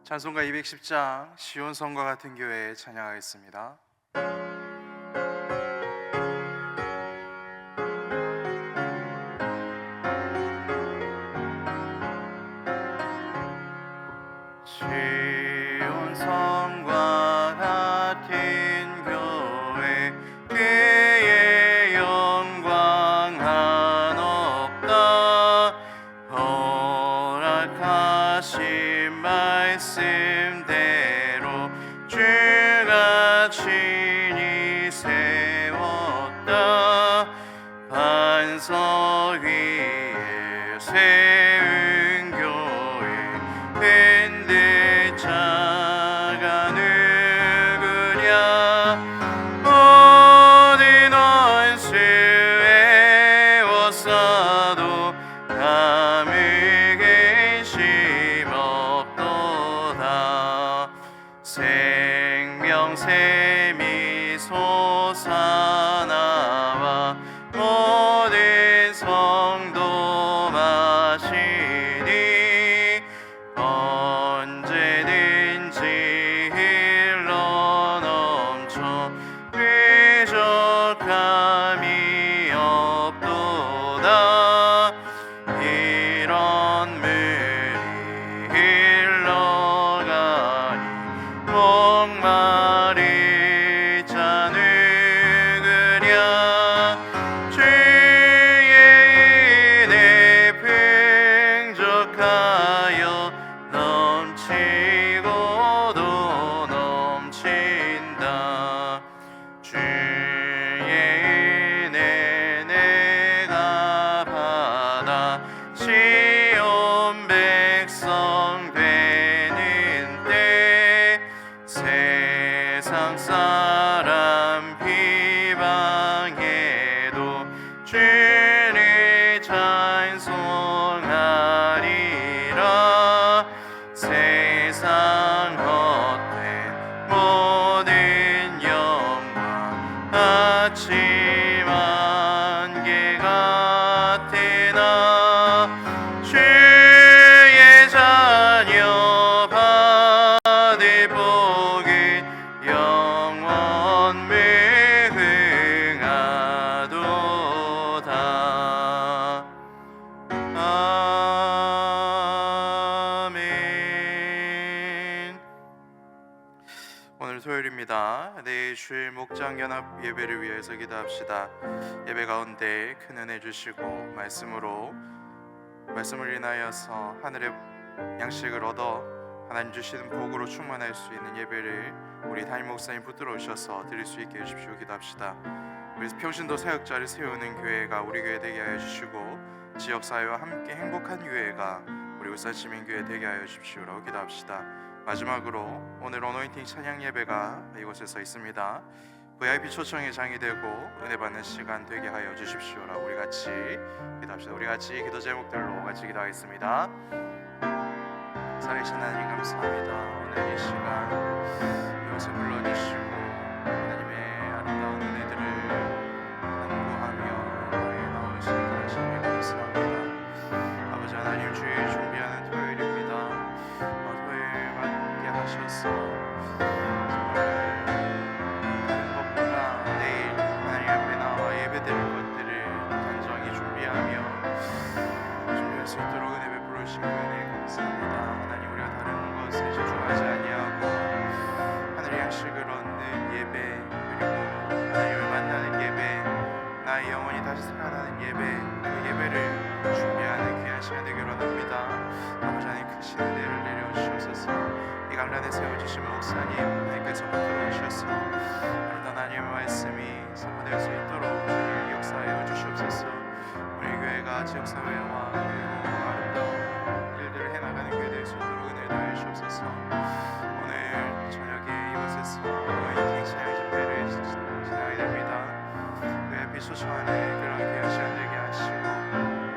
찬송가 210장 시온성과 같은 교회에 찬양하겠습니다. 시온성과 같은 교회 그의 영광 한없다. 허락하신 말씀대로 주가 친히 세웠다. 반석 위에 세운 교회 흔들 자가 누구랴. 모든 원수에 워싸도 남을 근심 없도다. 생명샘이 솟아나와 모든 성도 마시니 언제든지 흘러넘쳐 부족함이 없도다. 이런 물이 흘러가니 목마를 자 누구랴. 주의 은혜 풍족하여 넘치고도 넘친다. 주의 은혜 내가 받아 시온 백성 되는 때 세상 사람 비방해도 주를 찬송하리라. 세상 헛된 모든 영광 아침 안개 같으나 주의 자녀 받을 복을 영원 무궁하도다. 아멘. 오늘 토요일입니다. 내일 주일 목장 연합 예배를 위해서 기도합시다. 예배 가운데 큰 은혜 주시고 말씀을 인하여서 하늘의 양식을 얻어 하나님 주시는 복으로 충만할 수 있는 예배를 우리 담임 목사님 붙들어 오셔서 드릴 수 있게 해주십시오. 기도합시다. 우리 평신도 사역자를 세우는 교회가 우리 교회 되게 하여 주시고 지역사회와 함께 행복한 교회가 우리 울산시민교회 되게 하여 주십시오라고 기도합시다. 마지막으로 오늘 어노인팅 찬양 예배가 이곳에서 있습니다. VIP 초청의 장이 되고 은혜 받는 시간 되게 하여 주십시오라고 우리 같이 기도합시다. 우리 같이 기도 제목들로 같이 기도하겠습니다. 살아계신 하나님 감사합니다. 오늘 이 시간 이곳에 불러주시고 하나님의 아름다운 은혜들을 간구하며 너의 나오신 하심에 감사합니다. 아버지 하나님 주일 준비하는 토요일입니다. 토요일 맞게 하셔서 정말 다른 것보다 내일 하나님 앞에 나와 예배드릴 것들을 단정히 준비할 수 있도록 은혜 베풀어 주신 그 은혜에 감사합니다. 하나님 우리가 다른 것에 집중하지 아니하고 하늘의 양식을 얻는 예배, 그리고 하나님을 만나는 예배, 나의 영혼이 다시 살아나는 예배, 그 예배를 준비하는 귀한 시간 되기를 원합니다. 아버지 하나님 크신 은혜를 내려주셔서 이 강단에 세워주신 목사님 하나님께서 붙들어 오셔서 아름다운 하나님의 말씀이 선포될 수 있도록 주님 역사하여 주시옵소서. 우리 교회가 지역사회와 그리고 아름다운 일들을 해나가는 교회 될 수 있도록 은혜를 더해 주옵소서. 오늘 저녁에 이곳에서 어노인팅 찬양 집회를 진행하게 됩니다. VIP 초청하는 그런 귀한 시간 되게 하시고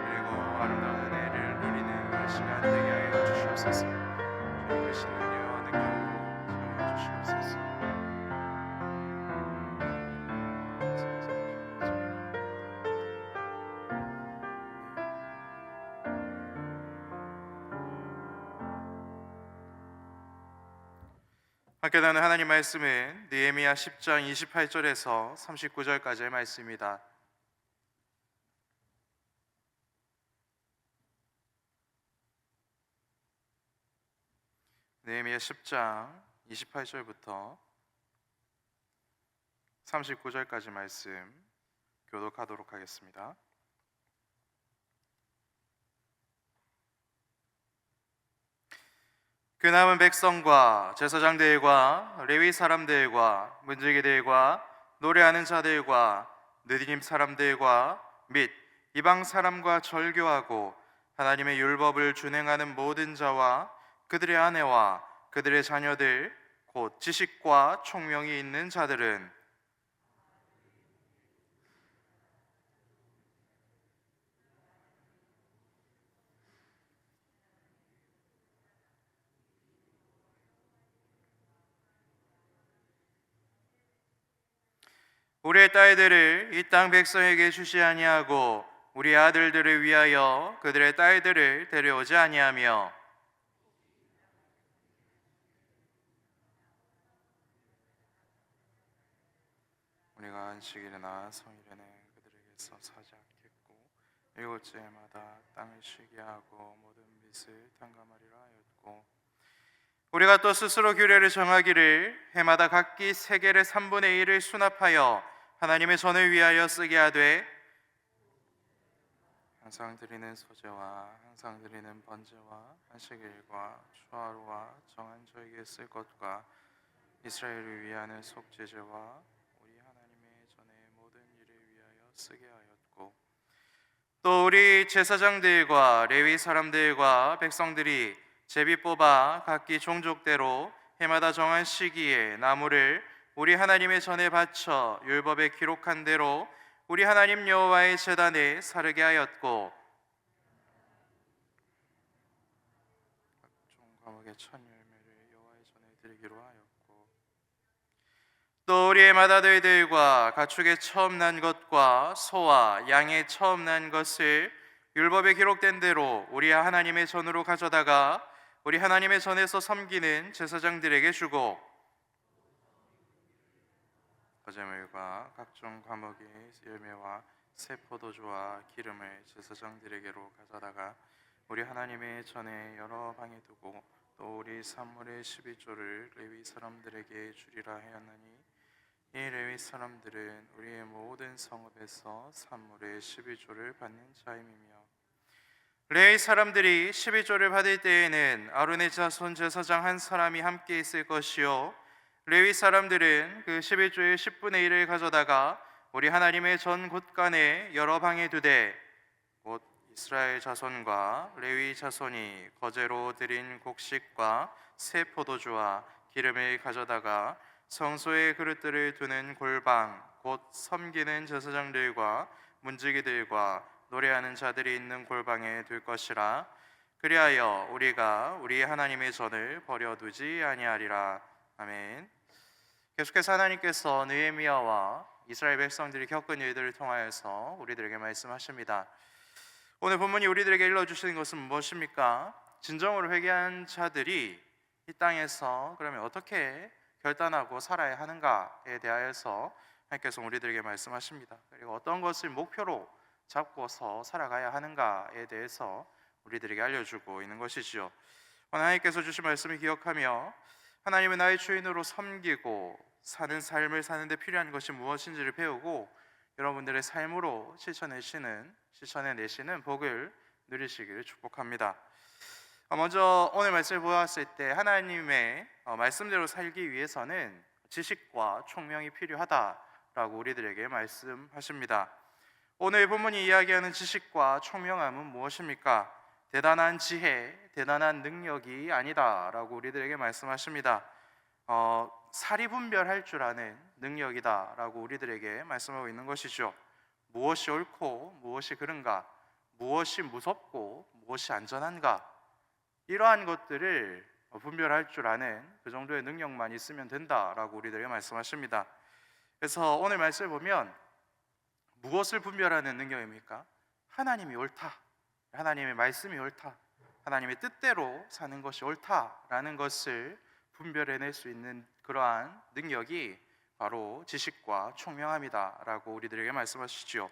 그리고 아름다운 은혜를 누리는 그런 시간 되게 하여 주시옵소서. 주님 크신 은혜와 능력으로 사용해 주시옵소서. 함께 나누는 하나님 말씀은 느헤미야 10장 28절에서 39절까지의 말씀입니다. 느헤미야 10장 28절부터 39절까지 말씀 교독하도록 하겠습니다. 그 남은 백성과 제사장들과 레위 사람들과 문지기들과 노래하는 자들과 느디님 사람들과 및 이방 사람과 절교하고 하나님의 율법을 준행하는 모든 자와 그들의 아내와 그들의 자녀들 곧 지식과 총명이 있는 자들은 우리의 딸들을 이 땅 백성에게 주지 아니하고 우리 아들들을 위하여 그들의 딸들을 데려오지 아니하며 우리가 안식일이나 성일에는 그들에게서 사지 않겠고 일곱째마다 땅을 쉬게 하고 모든 빚을 탕감하리라 하였고 우리가 또 스스로 규례를 정하기를 해마다 각기 세겔의 3분의 1을 수납하여 하나님의 전을 위하여 쓰게 하되 항상 드리는 소제와 항상 드리는 번제와 안식일과 추하루와 정한 저에게 쓸 것과 이스라엘을 위하는 속죄제와 우리 하나님의 전의 모든 일을 위하여 쓰게 하였고 또 우리 제사장들과 레위 사람들과 백성들이 제비 뽑아 각기 종족대로 해마다 정한 시기에 나무를 우리 하나님의 전에 바쳐 율법에 기록한 대로 우리 하나님 여호와의 제단에 사르게 하였고 각종 과목의 첫 열매를 여호와의 전에 드리기로 하였고 또 우리의 맏아들들과 가축의 처음 난 것과 소와 양의 처음 난 것을 율법에 기록된 대로 우리 하나님의 전으로 가져다가 우리 하나님의 전에서 섬기는 제사장들에게 주고 거제물과 각종 과목의 열매와 새 포도주와 기름을 제사장들에게로 가져다가 우리 하나님의 전에 여러 방에 두고 또 우리 산물의 12조를 레위 사람들에게 주리라 하였나니 이 레위 사람들은 우리의 모든 성읍에서 산물의 12조를 받는 자임이며 레위 사람들이 12조를 받을 때에는 아론의 자손 제사장 한 사람이 함께 있을 것이요 레위 사람들은 그 11조의 10분의 1을 가져다가 우리 하나님의 전 곳간에 여러 방에 두되 곧 이스라엘 자손과 레위 자손이 거제로 드린 곡식과 새 포도주와 기름을 가져다가 성소의 그릇들을 두는 골방 곧 섬기는 제사장들과 문지기들과 노래하는 자들이 있는 골방에 둘 것이라 그리하여 우리가 우리 하나님의 전을 버려두지 아니하리라. 아멘. 계속해서 하나님께서 느헤미야와 이스라엘 백성들이 겪은 일들을 통하여서 우리들에게 말씀하십니다. 오늘 본문이 우리들에게 일러주시는 것은 무엇입니까? 진정으로 회개한 자들이 이 땅에서 그러면 어떻게 결단하고 살아야 하는가에 대하여서 하나님께서 우리들에게 말씀하십니다. 그리고 어떤 것을 목표로 잡고서 살아가야 하는가에 대해서 우리들에게 알려주고 있는 것이지요. 하나님께서 주신 말씀을 기억하며 하나님은 나의 주인으로 섬기고 사는 삶을 사는데 필요한 것이 무엇인지를 배우고 여러분들의 삶으로 실천해내시는 복을 누리시기를 축복합니다. 먼저 오늘 말씀을 보았을 때 하나님의 말씀대로 살기 위해서는 지식과 총명이 필요하다라고 우리들에게 말씀하십니다. 오늘 본문이 이야기하는 지식과 총명함은 무엇입니까? 대단한 지혜, 대단한 능력이 아니다라고 우리들에게 말씀하십니다. 사리 분별할 줄 아는 능력이다라고 우리들에게 말씀하고 있는 것이죠. 무엇이 옳고 무엇이 그른가, 무엇이 무섭고 무엇이 안전한가, 이러한 것들을 분별할 줄 아는 그 정도의 능력만 있으면 된다라고 우리들에게 말씀하십니다. 그래서 오늘 말씀을 보면 무엇을 분별하는 능력입니까? 하나님이 옳다, 하나님의 말씀이 옳다, 하나님의 뜻대로 사는 것이 옳다라는 것을 분별해낼 수 있는 그러한 능력이 바로 지식과 총명함이다라고 우리들에게 말씀하시죠.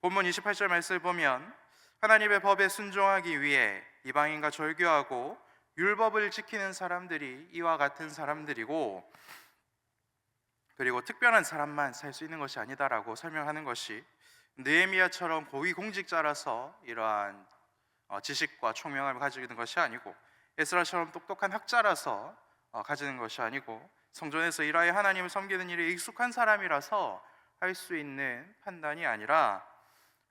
본문 28절 말씀을 보면 하나님의 법에 순종하기 위해 이방인과 절교하고 율법을 지키는 사람들이 이와 같은 사람들이고, 그리고 특별한 사람만 살 수 있는 것이 아니다라고 설명하는 것이, 느헤미야처럼 고위공직자라서 이러한 지식과 총명함을 가지고 있는 것이 아니고, 에스라처럼 똑똑한 학자라서 가지는 것이 아니고, 성전에서 일하여 하나님을 섬기는 일에 익숙한 사람이라서 할 수 있는 판단이 아니라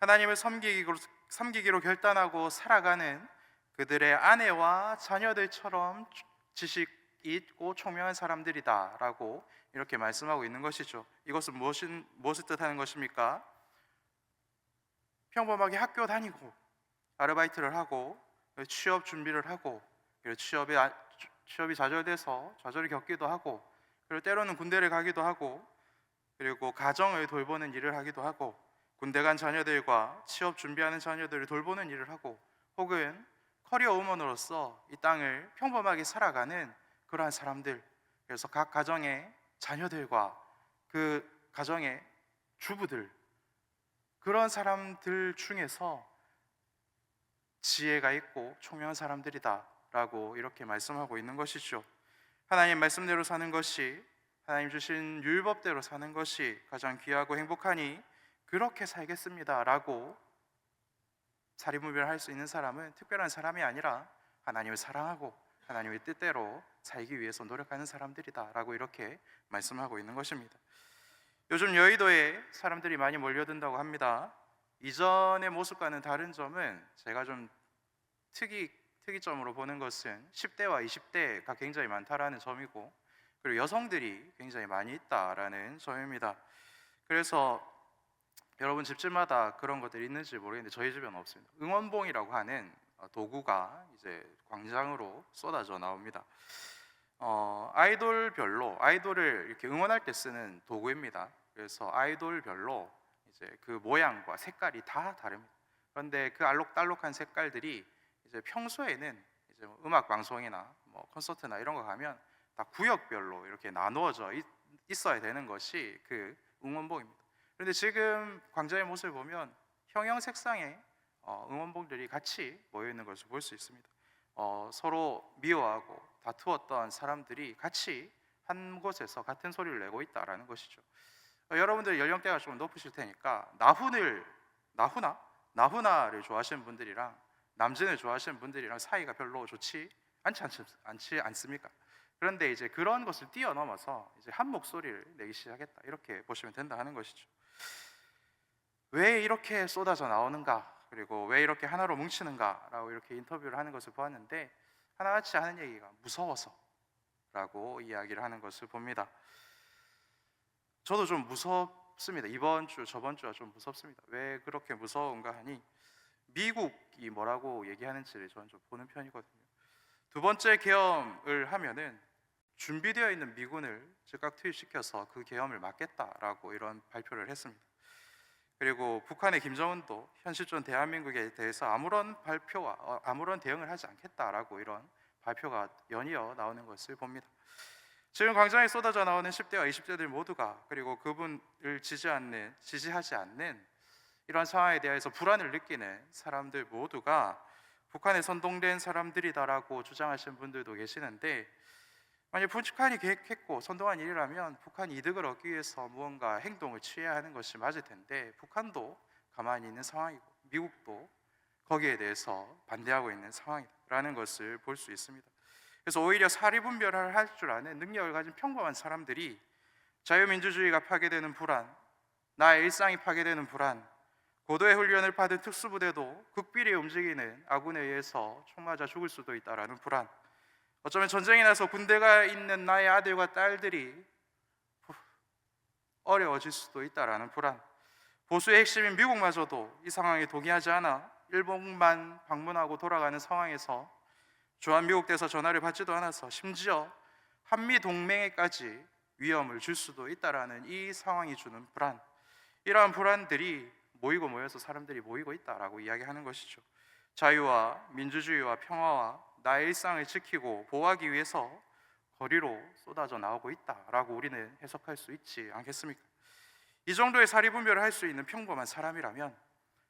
하나님을 섬기기로 결단하고 살아가는 그들의 아내와 자녀들처럼 지식 있고 총명한 사람들이다라고 이렇게 말씀하고 있는 것이죠. 이것은 무엇을 뜻하는 것입니까? 평범하게 학교 다니고 아르바이트를 하고 취업 준비를 하고, 그리고 취업이 좌절돼서 좌절을 겪기도 하고, 그리고 때로는 군대를 가기도 하고, 그리고 가정을 돌보는 일을 하기도 하고, 군대 간 자녀들과 취업 준비하는 자녀들을 돌보는 일을 하고, 혹은 커리어 우먼으로서 이 땅을 평범하게 살아가는 그러한 사람들, 그래서 각 가정의 자녀들과 그 가정의 주부들, 그런 사람들 중에서 지혜가 있고 총명한 사람들이다 라고 이렇게 말씀하고 있는 것이죠. 하나님 말씀대로 사는 것이, 하나님 주신 율법대로 사는 것이 가장 귀하고 행복하니 그렇게 살겠습니다 라고 사리분별할 수 있는 사람은 특별한 사람이 아니라 하나님을 사랑하고 하나님의 뜻대로 살기 위해서 노력하는 사람들이다 라고 이렇게 말씀하고 있는 것입니다. 요즘 여의도에 사람들이 많이 몰려든다고 합니다. 이전의 모습과는 다른 점은, 제가 좀 특이점으로 보는 것은 10대와 20대가 굉장히 많다라는 점이고, 그리고 여성들이 굉장히 많이 있다라는 점입니다. 그래서 여러분 집집마다 그런 것들이 있는지 모르겠는데 저희 집에는 없습니다. 응원봉이라고 하는 도구가 이제 광장으로 쏟아져 나옵니다. 아이돌별로, 아이돌을 이렇게 응원할 때 쓰는 도구입니다. 그래서 아이돌별로 이제 그 모양과 색깔이 다 다릅니다. 그런데 그 알록달록한 색깔들이 이제 평소에는 이제 뭐 음악 방송이나 뭐 콘서트나 이런 거 가면 다 구역별로 이렇게 나누어져 있어야 되는 것이 그 응원봉입니다. 그런데 지금 광장의 모습을 보면 형형색상의 응원봉들이 같이 모여 있는 것을 볼 수 있습니다. 서로 미워하고 다투었던 사람들이 같이 한 곳에서 같은 소리를 내고 있다라는 것이죠. 여러분들 연령대가 좀 높으실 테니까 나훈아를 좋아하시는 분들이랑 남진을 좋아하시는 분들이랑 사이가 별로 좋지 않지 않습니까? 그런데 이제 그런 것을 뛰어넘어서 이제 한 목소리를 내기 시작했다, 이렇게 보시면 된다 하는 것이죠. 왜 이렇게 쏟아져 나오는가, 그리고 왜 이렇게 하나로 뭉치는가라고 이렇게 인터뷰를 하는 것을 보았는데, 하나같이 하는 얘기가 무서워서라고 이야기를 하는 것을 봅니다. 저도 좀 무섭습니다. 이번 주 저번 주가 좀 무섭습니다. 왜 그렇게 무서운가 하니, 미국이 뭐라고 얘기하는지를 저는 좀 보는 편이거든요. 두 번째 계엄을 하면은 준비되어 있는 미군을 즉각 투입시켜서 그 계엄을 막겠다라고 이런 발표를 했습니다. 그리고 북한의 김정은도 현실적인 대한민국에 대해서 아무런 대응을 하지 않겠다라고 이런 발표가 연이어 나오는 것을 봅니다. 지금 광장에 쏟아져 나오는 10대와 20대들 모두가, 그리고 그분을 지지하지 않는 이런 상황에 대해서 불안을 느끼는 사람들 모두가 북한에 선동된 사람들이다라고 주장하시는 분들도 계시는데, 만약 북한이 계획했고 선동한 일이라면 북한이 이득을 얻기 위해서 무언가 행동을 취해야 하는 것이 맞을 텐데, 북한도 가만히 있는 상황이고 미국도 거기에 대해서 반대하고 있는 상황이라는 것을 볼 수 있습니다. 그래서 오히려 사리분별을 할 줄 아는 능력을 가진 평범한 사람들이 자유민주주의가 파괴되는 불안, 나의 일상이 파괴되는 불안, 고도의 훈련을 받은 특수부대도 극비리에 움직이는 아군에 의해서 총 맞아 죽을 수도 있다라는 불안, 어쩌면 전쟁이 나서 군대가 있는 나의 아들과 딸들이 어려워질 수도 있다라는 불안, 보수의 핵심인 미국마저도 이 상황에 동의하지 않아 일본만 방문하고 돌아가는 상황에서 주한미국대에서 전화를 받지도 않아서 심지어 한미동맹에까지 위험을 줄 수도 있다라는 이 상황이 주는 불안, 이러한 불안들이 모여서 사람들이 모이고 있다라고 이야기하는 것이죠. 자유와 민주주의와 평화와 나의 일상을 지키고 보호하기 위해서 거리로 쏟아져 나오고 있다라고 우리는 해석할 수 있지 않겠습니까? 이 정도의 사리분별을 할 수 있는 평범한 사람이라면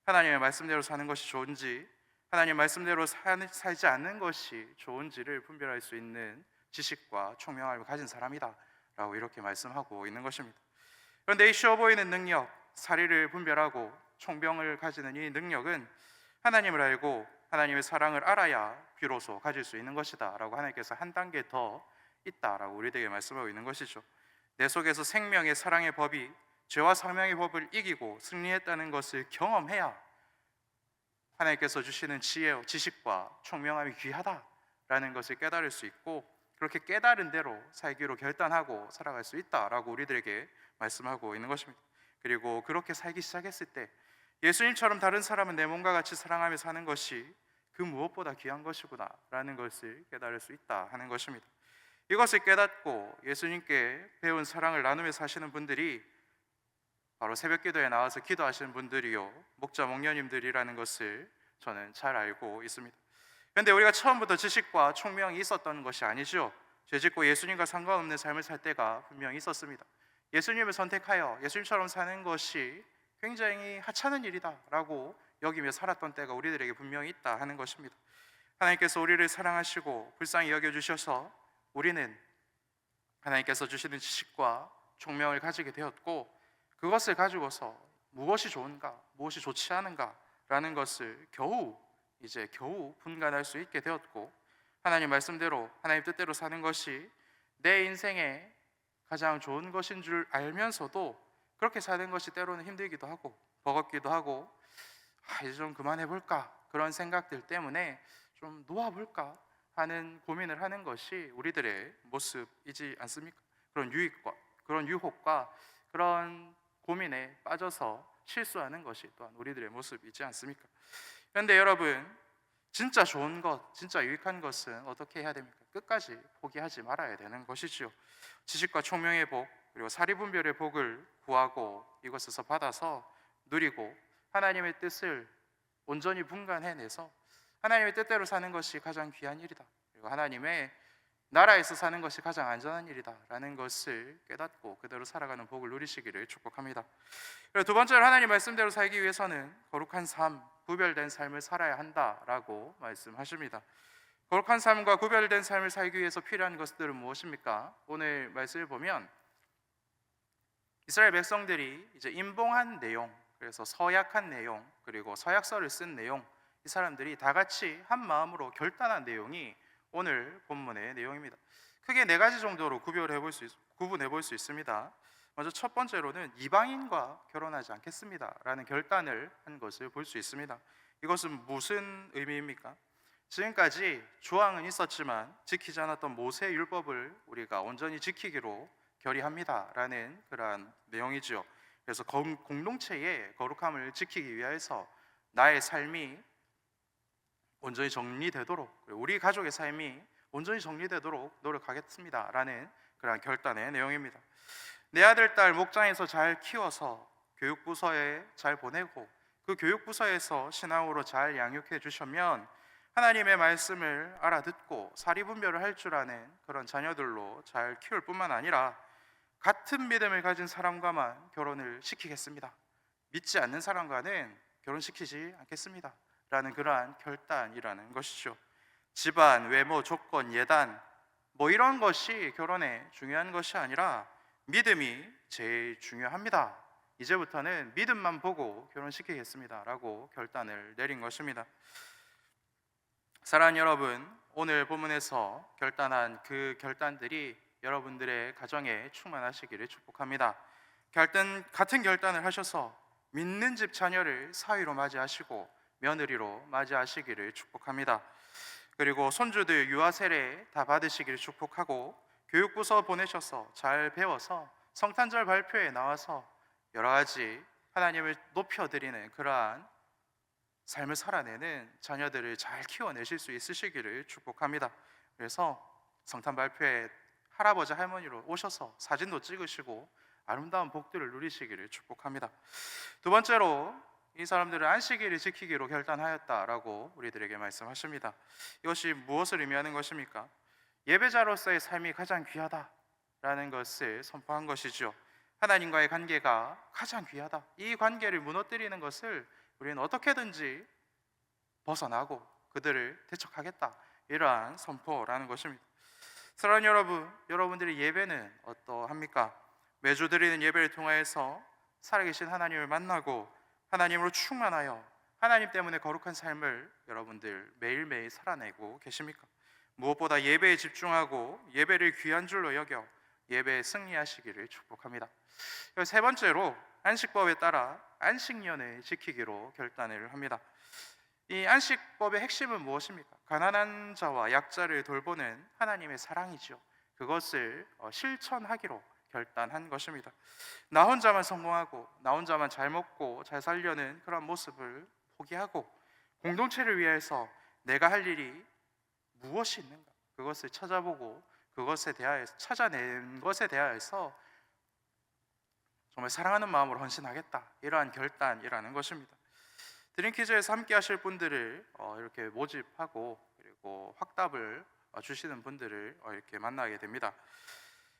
하나님의 말씀대로 사는 것이 좋은지, 하나님 말씀대로 살지 않는 것이 좋은지를 분별할 수 있는 지식과 총명함을 가진 사람이다 라고 이렇게 말씀하고 있는 것입니다. 그런데 이 쉬워 보이는 능력, 사리를 분별하고 총명을 가지는 이 능력은 하나님을 알고 하나님의 사랑을 알아야 비로소 가질 수 있는 것이다 라고 하나님께서 한 단계 더 있다라고 우리에게 말씀하고 있는 것이죠. 내 속에서 생명의 사랑의 법이 죄와 사망의 법을 이기고 승리했다는 것을 경험해야 하나님께서 주시는 지혜, 지식과 총명함이 귀하다라는 것을 깨달을 수 있고, 그렇게 깨달은 대로 살기로 결단하고 살아갈 수 있다라고 우리들에게 말씀하고 있는 것입니다. 그리고 그렇게 살기 시작했을 때 예수님처럼 다른 사람은 내 몸과 같이 사랑하며 사는 것이 그 무엇보다 귀한 것이구나 라는 것을 깨달을 수 있다 하는 것입니다. 이것을 깨닫고 예수님께 배운 사랑을 나누며 사시는 분들이 바로 새벽기도에 나와서 기도하시는 분들이요, 목자 목녀님들이라는 것을 저는 잘 알고 있습니다. 그런데 우리가 처음부터 지식과 총명이 있었던 것이 아니죠. 죄짓고 예수님과 상관없는 삶을 살 때가 분명히 있었습니다. 예수님을 선택하여 예수님처럼 사는 것이 굉장히 하찮은 일이다 라고 여기며 살았던 때가 우리들에게 분명히 있다 하는 것입니다. 하나님께서 우리를 사랑하시고 불쌍히 여겨주셔서 우리는 하나님께서 주시는 지식과 총명을 가지게 되었고, 그것을 가지고서 무엇이 좋은가, 무엇이 좋지 않은가 라는 것을 겨우 분간할 수 있게 되었고, 하나님 말씀대로 하나님 뜻대로 사는 것이 내 인생에 가장 좋은 것인 줄 알면서도 그렇게 사는 것이 때로는 힘들기도 하고 버겁기도 하고, 이제 좀 그만해볼까 그런 생각들 때문에 좀 놓아볼까 하는 고민을 하는 것이 우리들의 모습이지 않습니까? 그런 유혹과 그런 고민에 빠져서 실수하는 것이 또한 우리들의 모습이지 않습니까? 그런데 여러분, 진짜 좋은 것, 진짜 유익한 것은 어떻게 해야 됩니까? 끝까지 포기하지 말아야 되는 것이죠. 지식과 총명의 복, 그리고 사리분별의 복을 구하고 이것에서 받아서 누리고 하나님의 뜻을 온전히 분간해내서 하나님의 뜻대로 사는 것이 가장 귀한 일이다, 그리고 하나님의 나라에서 사는 것이 가장 안전한 일이다 라는 것을 깨닫고 그대로 살아가는 복을 누리시기를 축복합니다. 그리고 두 번째로, 하나님 말씀대로 살기 위해서는 거룩한 삶, 구별된 삶을 살아야 한다라고 말씀하십니다. 거룩한 삶과 구별된 삶을 살기 위해서 필요한 것들은 무엇입니까? 오늘 말씀을 보면 이스라엘 백성들이 이제 임봉한 내용, 그래서 서약한 내용, 그리고 서약서를 쓴 내용, 이 사람들이 다 같이 한 마음으로 결단한 내용이 오늘 본문의 내용입니다. 크게 네 가지 정도로 구분해 볼 수 있습니다. 먼저 첫 번째로는 이방인과 결혼하지 않겠습니다 라는 결단을 한 것을 볼 수 있습니다. 이것은 무슨 의미입니까? 지금까지 조항은 있었지만 지키지 않았던 모세 율법을 우리가 온전히 지키기로 결의합니다 라는 그러한 내용이죠. 그래서 공동체의 거룩함을 지키기 위해서 나의 삶이 온전히 정리되도록, 우리 가족의 삶이 온전히 정리되도록 노력하겠습니다 라는 그러한 결단의 내용입니다. 내 아들, 딸 목장에서 잘 키워서 교육부서에 잘 보내고 그 교육부서에서 신앙으로 잘 양육해 주시면 하나님의 말씀을 알아듣고 사리분별을 할 줄 아는 그런 자녀들로 잘 키울 뿐만 아니라 같은 믿음을 가진 사람과만 결혼을 시키겠습니다, 믿지 않는 사람과는 결혼시키지 않겠습니다 라는 그러한 결단이라는 것이죠. 집안, 외모, 조건, 예단 이런 것이 결혼에 중요한 것이 아니라 믿음이 제일 중요합니다, 이제부터는 믿음만 보고 결혼시키겠습니다 라고 결단을 내린 것입니다. 사랑하는 여러분, 오늘 본문에서 결단한 그 결단들이 여러분들의 가정에 충만하시기를 축복합니다. 같은 결단을 하셔서 믿는 집 자녀를 사위로 맞이하시고 며느리로 맞이하시기를 축복합니다. 그리고 손주들 유아 세례 다 받으시기를 축복하고 교육부서 보내셔서 잘 배워서 성탄절 발표에 나와서 여러 가지 하나님을 높여드리는 그러한 삶을 살아내는 자녀들을 잘 키워내실 수 있으시기를 축복합니다. 그래서 성탄 발표에 할아버지 할머니로 오셔서 사진도 찍으시고 아름다운 복들을 누리시기를 축복합니다. 두 번째로, 이 사람들은 안식일을 지키기로 결단하였다라고 우리들에게 말씀하십니다. 이것이 무엇을 의미하는 것입니까? 예배자로서의 삶이 가장 귀하다라는 것을 선포한 것이죠. 하나님과의 관계가 가장 귀하다. 이 관계를 무너뜨리는 것을 우리는 어떻게든지 벗어나고 그들을 대적하겠다. 이러한 선포라는 것입니다. 사랑하는 여러분, 여러분들의 예배는 어떠합니까? 매주 드리는 예배를 통하여서 살아계신 하나님을 만나고 하나님으로 충만하여 하나님 때문에 거룩한 삶을 여러분들 매일매일 살아내고 계십니까? 무엇보다 예배에 집중하고 예배를 귀한 줄로 여겨 예배에 승리하시기를 축복합니다. 세 번째로 안식법에 따라 안식년을 지키기로 결단을 합니다. 이 안식법의 핵심은 무엇입니까? 가난한 자와 약자를 돌보는 하나님의 사랑이죠. 그것을 실천하기로 결단한 것입니다. 나 혼자만 성공하고 나 혼자만 잘 먹고 잘 살려는 그런 모습을 포기하고 공동체를 위해서 내가 할 일이 무엇이 있는가? 그것을 찾아보고 그것에 대하여서 찾아낸 것에 대하여서 정말 사랑하는 마음으로 헌신하겠다. 이러한 결단이라는 것입니다. 드림키즈에서 함께 하실 분들을 이렇게 모집하고 그리고 확답을 주시는 분들을 이렇게 만나게 됩니다.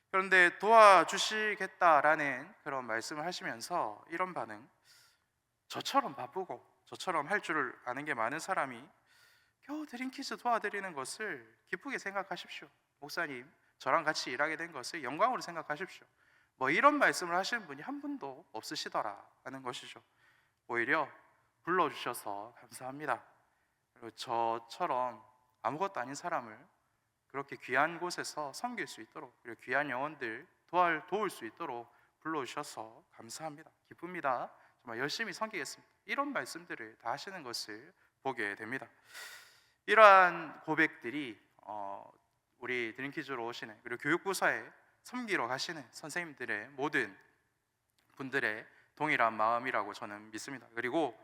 그런데 도와주시겠다라는 그런 말씀을 하시면서 이런 반응, 저처럼 바쁘고 저처럼 할 줄 아는 게 많은 사람이 겨우 드림키즈 도와드리는 것을 기쁘게 생각하십시오. 목사님, 저랑 같이 일하게 된 것을 영광으로 생각하십시오. 뭐 이런 말씀을 하시는 분이 한 분도 없으시더라 하는 것이죠. 오히려 불러주셔서 감사합니다. 그리고 저처럼 아무것도 아닌 사람을 그렇게 귀한 곳에서 섬길 수 있도록, 그리고 귀한 영혼들 도울 수 있도록 불러주셔서 감사합니다. 기쁩니다. 정말 열심히 섬기겠습니다. 이런 말씀들을 다 하시는 것을 보게 됩니다. 이러한 고백들이 우리 드림키즈로 오시는, 그리고 교육부서에 섬기러 가시는 선생님들의 모든 분들의 동일한 마음이라고 저는 믿습니다. 그리고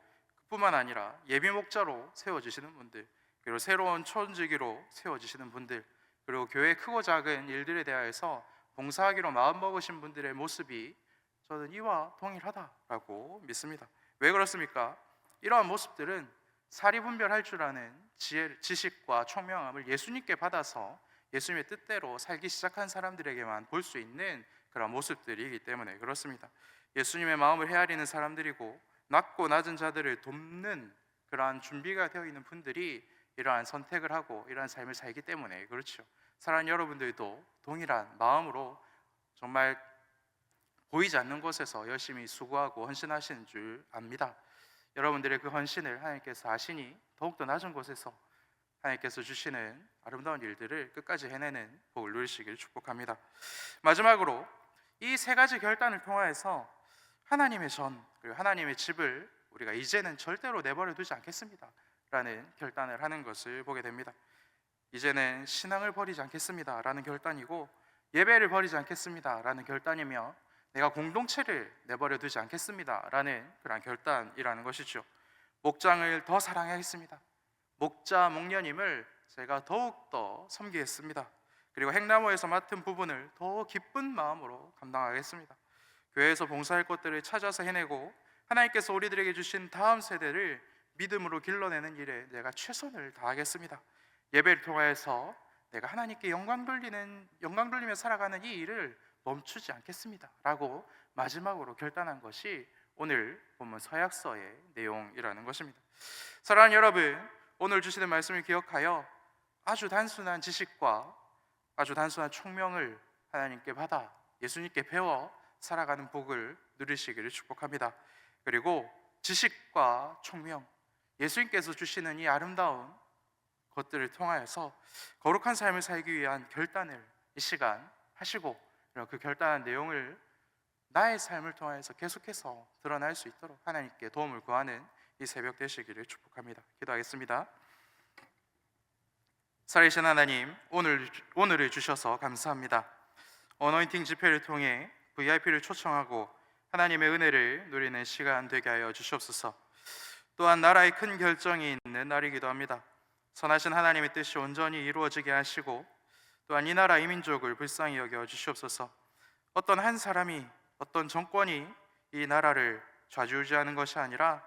뿐만 아니라 예비 목자로 세워주시는 분들, 그리고 새로운 초원지기로 세워주시는 분들, 그리고 교회 크고 작은 일들에 대하여서 봉사하기로 마음먹으신 분들의 모습이 저는 이와 동일하다라고 믿습니다. 왜 그렇습니까? 이러한 모습들은 사리분별할 줄 아는 지식과 총명함을 예수님께 받아서 예수님의 뜻대로 살기 시작한 사람들에게만 볼 수 있는 그런 모습들이기 때문에 그렇습니다. 예수님의 마음을 헤아리는 사람들이고 낮고 낮은 자들을 돕는 그러한 준비가 되어 있는 분들이 이러한 선택을 하고 이러한 삶을 살기 때문에 그렇죠. 사랑하는 여러분들도 동일한 마음으로 정말 보이지 않는 곳에서 열심히 수고하고 헌신하시는 줄 압니다. 여러분들의 그 헌신을 하나님께서 아시니 더욱더 낮은 곳에서 하나님께서 주시는 아름다운 일들을 끝까지 해내는 복을 누리시길 축복합니다. 마지막으로 이 세 가지 결단을 통하여서 하나님의 전, 그리고 하나님의 집을 우리가 이제는 절대로 내버려 두지 않겠습니다 라는 결단을 하는 것을 보게 됩니다. 이제는 신앙을 버리지 않겠습니다 라는 결단이고, 예배를 버리지 않겠습니다 라는 결단이며, 내가 공동체를 내버려 두지 않겠습니다 라는 그런 결단이라는 것이죠. 목장을 더 사랑하겠습니다. 목자, 목녀님을 제가 더욱더 섬기겠습니다. 그리고 행나무에서 맡은 부분을 더 기쁜 마음으로 감당하겠습니다. 교회에서 봉사할 것들을 찾아서 해내고 하나님께서 우리들에게 주신 다음 세대를 믿음으로 길러내는 일에 내가 최선을 다하겠습니다. 예배를 통하여서 내가 하나님께 영광 돌리며 살아가는 이 일을 멈추지 않겠습니다 라고 마지막으로 결단한 것이 오늘 본문 서약서의 내용이라는 것입니다. 사랑하는 여러분, 오늘 주시는 말씀을 기억하여 아주 단순한 지식과 아주 단순한 총명을 하나님께 받아 예수님께 배워 살아가는 복을 누리시기를 축복합니다. 그리고 지식과 총명, 예수님께서 주시는 이 아름다운 것들을 통하여서 거룩한 삶을 살기 위한 결단을 이 시간 하시고, 그 결단한 내용을 나의 삶을 통해서 계속해서 드러날 수 있도록 하나님께 도움을 구하는 이 새벽 되시기를 축복합니다. 기도하겠습니다. 살아계신 하나님, 오늘을 주셔서 감사합니다. 어노인팅 집회를 통해 VIP를 초청하고 하나님의 은혜를 누리는 시간 되게 하여 주시옵소서. 또한 나라의 큰 결정이 있는 날이기도 합니다. 선하신 하나님의 뜻이 온전히 이루어지게 하시고, 또한 이 나라 이 민족을 불쌍히 여겨 주시옵소서. 어떤 한 사람이, 어떤 정권이 이 나라를 좌지우지하는 것이 아니라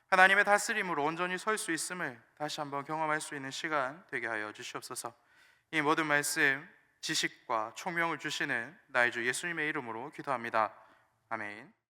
하나님의 다스림으로 온전히 설 수 있음을 다시 한번 경험할 수 있는 시간 되게 하여 주시옵소서. 이 모든 말씀, 지식과 총명을 주시는 나의 주 예수님의 이름으로 기도합니다. 아멘.